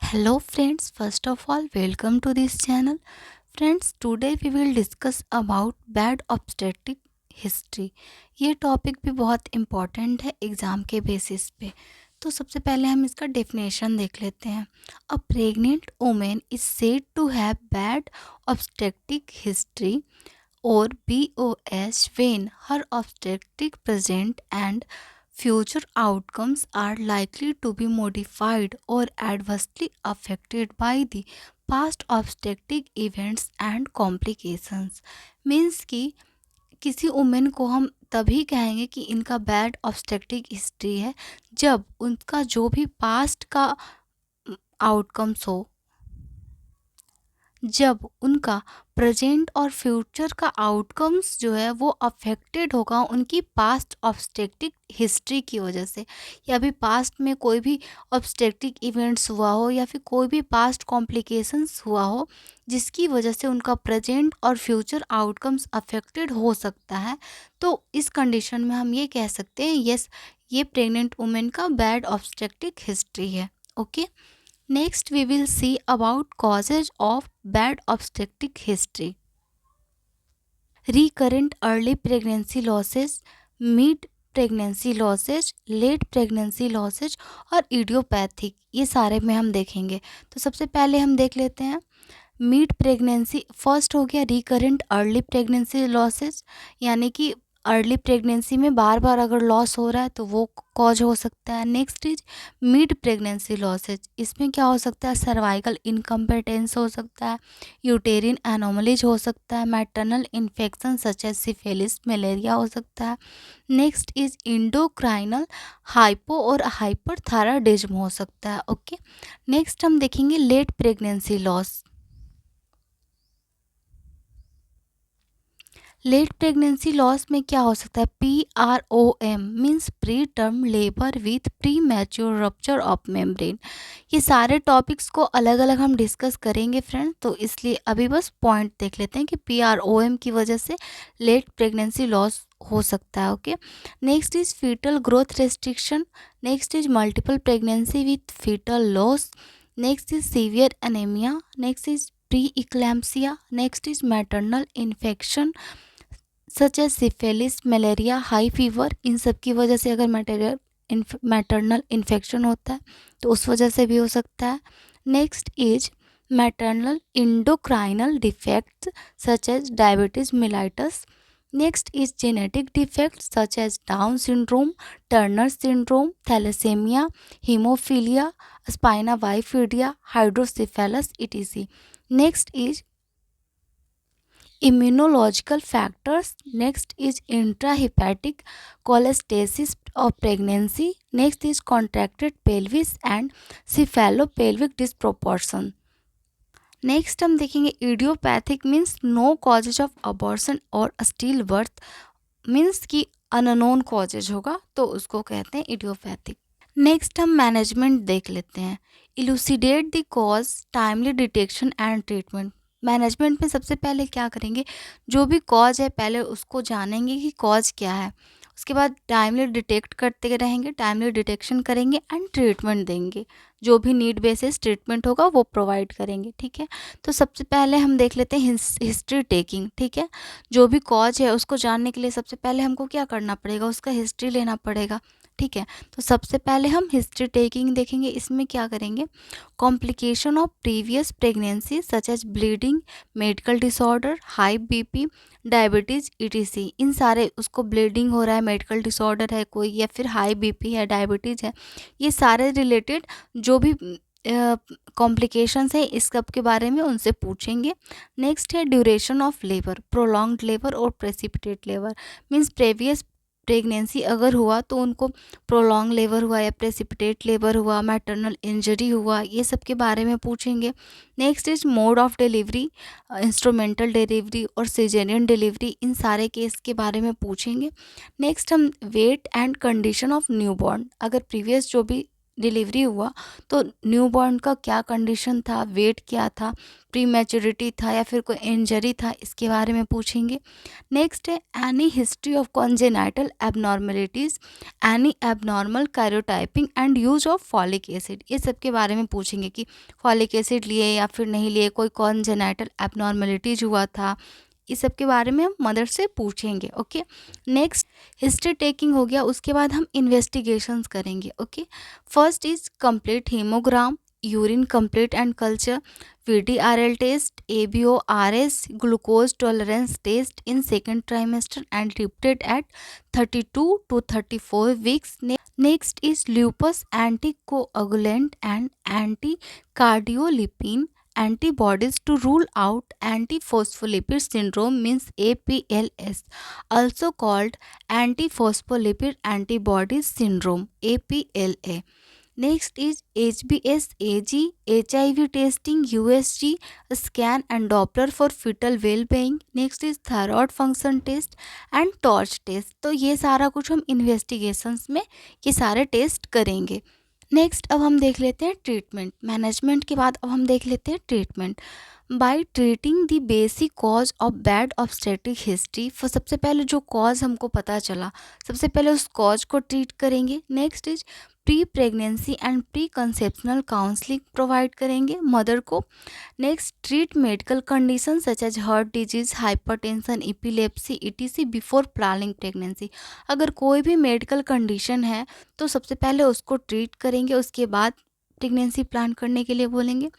Hello friends, first of all welcome to this channel. Friends, today we will discuss about bad obstetric history. ये topic भी बहुत important है exam के basis पे। तो सबसे पहले हम इसका डेफिनेशन देख लेते हैं। A pregnant women is said to have bad obstetric history or BOS when her obstetric present and future outcomes are likely to be modified or adversely affected by the past obstetric events and complications। Means कि किसी women को हम तभी कहेंगे कि इनका bad obstetric history है जब उनका जो भी पास्ट का आउटकम्स हो, जब उनका प्रेजेंट और फ्यूचर का आउटकम्स जो है वो अफेक्टेड होगा उनकी पास्ट ऑब्स्टेट्रिक हिस्ट्री की वजह से, या भी पास्ट में कोई भी ऑब्स्टेट्रिक इवेंट्स हुआ हो या फिर कोई भी पास्ट कॉम्प्लिकेशंस हुआ हो जिसकी वजह से उनका प्रेजेंट और फ्यूचर आउटकम्स अफेक्टेड हो सकता है। तो इस कंडीशन में हम ये कह सकते हैं यस, ये प्रेग्नेंट वुमेन का बैड ऑब्स्टेट्रिक हिस्ट्री है। Okay, next we will see about causes of bad obstetric history. Recurrent early pregnancy losses, mid pregnancy losses, late pregnancy losses और इडियोपैथिक, ये सारे में हम देखेंगे। तो सबसे पहले हम देख लेते हैं मिड प्रेगनेंसी। फर्स्ट हो गया रिकरेंट अर्ली प्रेगनेंसी लॉसेज, यानी कि अर्ली प्रेगनेंसी में बार बार अगर लॉस हो रहा है तो वो कॉज हो सकता है। Next is mid pregnancy losses, इसमें क्या हो सकता है सर्वाइकल इनकम्पिटेंस हो सकता है, यूटेरिन एनोमलीज हो सकता है, maternal infection such as syphilis malaria हो सकता है। नेक्स्ट इज इंडोक्राइनल हाइपो और हाइपरथायराइडिज्म हो सकता है। ओके, नेक्स्ट हम देखेंगे late pregnancy loss. Late pregnancy loss में क्या हो सकता है PROM means preterm labour with premature rupture of membrane. ये सारे टॉपिक्स को अलग अलग हम डिस्कस करेंगे फ्रेंड, तो इसलिए अभी बस पॉइंट देख लेते हैं कि PROM की वजह से लेट प्रेगनेंसी लॉस हो सकता है। Okay, next is fetal growth restriction, next is multiple pregnancy with fetal loss, next is severe anaemia, next is pre eclampsia, next is maternal infection such as syphilis malaria high fever. इन सब की वजह से अगर maternal infection होता है तो उस वजह से भी हो सकता है। Next is maternal endocrinal defects such as diabetes mellitus. Next is genetic defects such as Down syndrome, Turner syndrome, thalassemia, haemophilia, spina bifida, hydrocephalus etc. Next is immunological factors, next is intrahepatic cholestasis of pregnancy, next is contracted pelvis and cephalopelvic disproportion। Next हम देखेंगे idiopathic means no causes of abortion और stillbirth, means कि unknown causes होगा तो उसको कहते हैं idiopathic. Next हम मैनेजमेंट देख लेते हैं। Elucidate the cause, timely detection and treatment. Management में सबसे पहले क्या करेंगे, जो भी कॉज है पहले उसको जानेंगे कि कॉज क्या है, उसके बाद टाइमली डिटेक्ट करते रहेंगे, टाइमली डिटेक्शन करेंगे एंड ट्रीटमेंट देंगे, जो भी नीड बेसिस ट्रीटमेंट होगा वो प्रोवाइड करेंगे। ठीक है, तो सबसे पहले हम देख लेते हैं हिस्ट्री टेकिंग। ठीक है, जो भी कॉज है उसको जानने के लिए सबसे पहले हमको क्या करना पड़ेगा, उसका हिस्ट्री लेना पड़ेगा। ठीक है, तो सबसे पहले हम हिस्ट्री टेकिंग देखेंगे। इसमें क्या करेंगे, complication of previous pregnancy such as bleeding, medical disorder, high BP, diabetes ETC। इन सारे, उसको ब्लीडिंग हो रहा है, मेडिकल डिसऑर्डर है कोई, या फिर हाई बीपी है, डायबिटीज़ है, ये सारे रिलेटेड जो भी कॉम्प्लिकेशंस है इस सब के बारे में उनसे पूछेंगे। नेक्स्ट है duration of labour, prolonged labour और precipitate labour, means previous pregnancy अगर हुआ तो उनको प्रोलॉन्ग लेबर हुआ या प्रेसिपिटेट लेबर हुआ, मैटरनल इंजरी हुआ, ये सब के बारे में पूछेंगे। Next is mode of delivery, instrumental delivery और सिजेरियन डिलीवरी, इन सारे केस के बारे में पूछेंगे। नेक्स्ट हम weight and condition of newborn, अगर प्रीवियस जो भी डिलीवरी हुआ तो न्यूबॉर्न का क्या कंडीशन था, वेट क्या था, प्री मैच्योरिटी था या फिर कोई इंजरी था, इसके बारे में पूछेंगे। नेक्स्ट है any history of congenital abnormalities, any abnormal karyotyping and use of folic acid, ये सब के बारे में पूछेंगे कि फॉलिक एसिड लिए या फिर नहीं लिए, कोई कॉन्जेनाइटल एबनॉर्मेलिटीज हुआ था, इस सब के बारे में हम मदर से पूछेंगे। ओके, नेक्स्ट हिस्ट्री टेकिंग हो गया, उसके बाद हम इन्वेस्टिगेशंस करेंगे। Okay, first is complete haemogram, urine complete and culture, VDRL test, ABO-RS glucose tolerance test in second trimester and repeated at 32 to 34 weeks. Next is lupus anticoagulant and anticardiolipin antibodies to rule out antiphospholipid syndrome means APLS, also called antiphospholipid antibodies syndrome APLA. Next is HBsAg, HIV testing, USG scan and Doppler for fetal well-being. Next is thyroid function test and torch test. तो ये सारा कुछ हम investigations में ये सारे test करेंगे। Next अब हम देख लेते हैं ट्रीटमेंट। मैनेजमेंट के बाद अब हम देख लेते हैं treatment. By treating the basic cause of bad obstetric history, सबसे पहले जो कॉज हमको पता चला, सबसे पहले उस कॉज को ट्रीट करेंगे। Next is pre pregnancy and pre conceptional counselling provide करेंगे मदर को। Next treat medical condition such as heart disease, hypertension, epilepsy ETC before planning pregnancy. अगर कोई भी मेडिकल कंडीशन है तो सबसे पहले उसको ट्रीट करेंगे, उसके बाद प्रेगनेंसी प्लान करने के लिए बोलेंगे।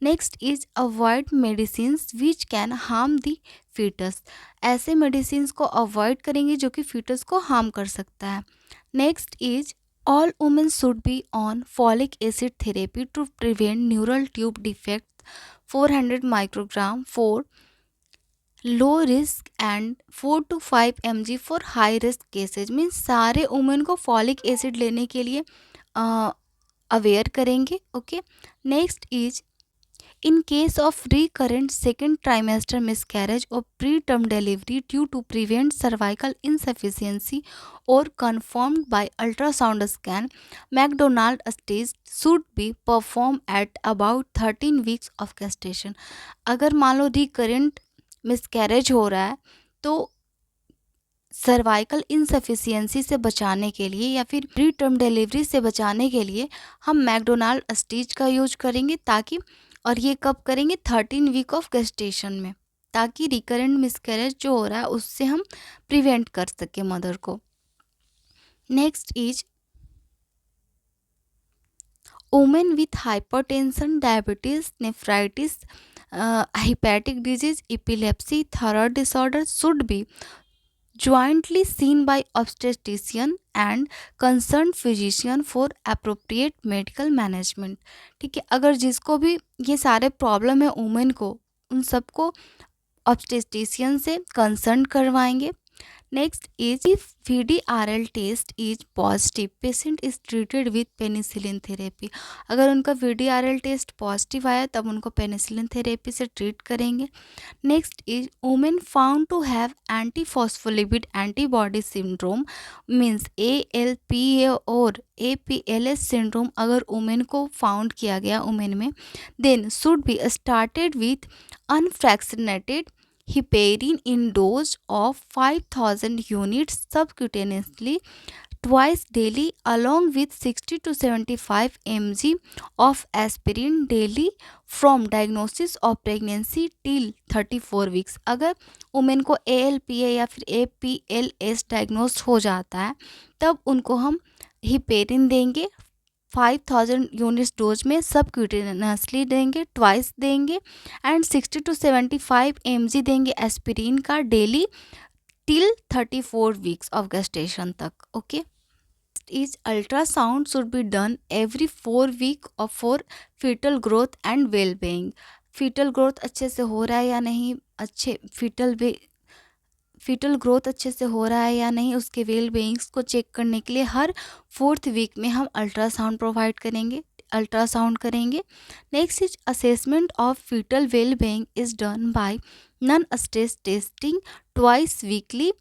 Next is avoid medicine which can harm the foetus, ऐसे मेडिसिन को अवॉइड करेंगे जो कि फीटस को हार्म कर सकता है। Next is all women should be on folic acid therapy to prevent neural tube defect 400 microgram for low risk and 4 to 5 mg for high risk cases. Means सारे women को folic acid लेने के लिए aware करेंगे। Okay, next is in case of recurrent second trimester miscarriage और pre term delivery due to prevent cervical insufficiency और confirmed by ultrasound scan, McDonald test should be performed at about 13 weeks of gestation। अगर मान लो recurrent miscarriage हो रहा है तो cervical insufficiency से बचाने के लिए या फिर प्री टर्म डिलीवरी से बचाने के लिए हम मैकडोनाल्ड स्टिच का यूज करेंगे, ताकि, और ये कब करेंगे, 13 वीक ऑफ गेस्टेशन में, ताकि रिकरेंट मिसकैरेज जो हो रहा है उससे हम प्रिवेंट कर सके मदर को। Next is women with hypertension, diabetes, nephritis, hepatic disease, epilepsy, thyroid disorder should be jointly seen by obstetrician and concerned physician for appropriate medical management। ठीक है, अगर जिसको भी ये सारे प्रॉब्लम है वुमेन को, उन सबको ऑब्स्टेट्रिशियन से कंसर्न करवाएंगे। Next is if VDRL test is positive, patient is treated with penicillin therapy. अगर उनका VDRL टेस्ट पॉजिटिव आया तब उनको पेनिसिलिन थेरेपी से ट्रीट करेंगे। Next is women found to have antiphospholipid antibody syndrome means ALPA और APLS syndrome, अगर women को फाउंड किया गया वुमेन में, then should be started with unfractionated heparin in dose of 5000 units subcutaneously twice daily along with 60 to 75 mg of aspirin daily from diagnosis of pregnancy till 34 weeks। अगर women को ALPA या फिर APLS diagnose हो जाता है तब उनको हम हिपेरिन देंगे 5000 यूनिट्स डोज में, सब क्यूटेनसली देंगे, ट्वाइस देंगे, एंड 60 to 75 mg देंगे एस्पिरिन का daily till 34 weeks of gestation तक। Okay, is ultrasound should be done every 4 week for fetal growth and well being. Fetal growth अच्छे से हो रहा है या नहीं, अच्छे फीटल ग्रोथ अच्छे से हो रहा है या नहीं, उसके वेल बीइंग्स को चेक करने के लिए हर 4th वीक में हम अल्ट्रासाउंड प्रोवाइड करेंगे, अल्ट्रासाउंड करेंगे। Next is assessment of fetal well being is done by non stress testing twice weekly,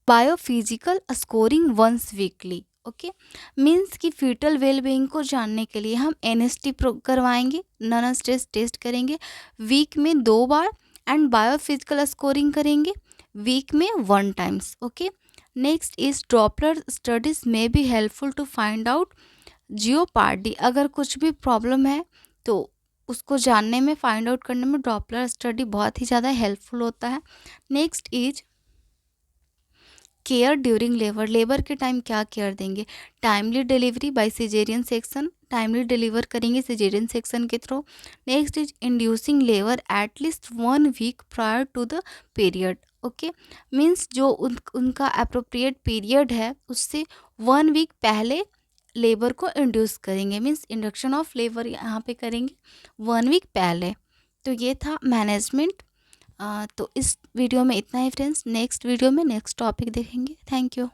biophysical scoring once weekly. Okay, means कि फीटल वेलबींग को जानने के लिए हम एनएसटी करवाएंगे, नॉन स्ट्रेस टेस्ट करेंगे वीक में 2 बार, एंड बायोफिजिकल स्कोरिंग करेंगे वीक में 1 times. Okay, next is Doppler studies may be helpful to find out jeopardy. अगर कुछ भी प्रॉब्लम है तो उसको जानने में, फाइंड आउट करने में डॉपलर स्टडी बहुत ही ज़्यादा हेल्पफुल होता है। Next is care during labour. Labour के टाइम क्या केयर देंगे? Timely delivery by caesarean section, timely deliver करेंगे सिजेरियन सेक्शन के through. Next is inducing labour at least 1 week prior to the period. Okay, means जो उनका appropriate period है उससे 1 week पहले लेबर को इंड्यूस करेंगे, मीन्स इंडक्शन ऑफ लेबर यहाँ पे करेंगे 1 वीक पहले। तो ये था मैनेजमेंट। तो इस वीडियो में इतना ही फ्रेंड्स, नेक्स्ट वीडियो में नेक्स्ट टॉपिक देखेंगे। Thank you.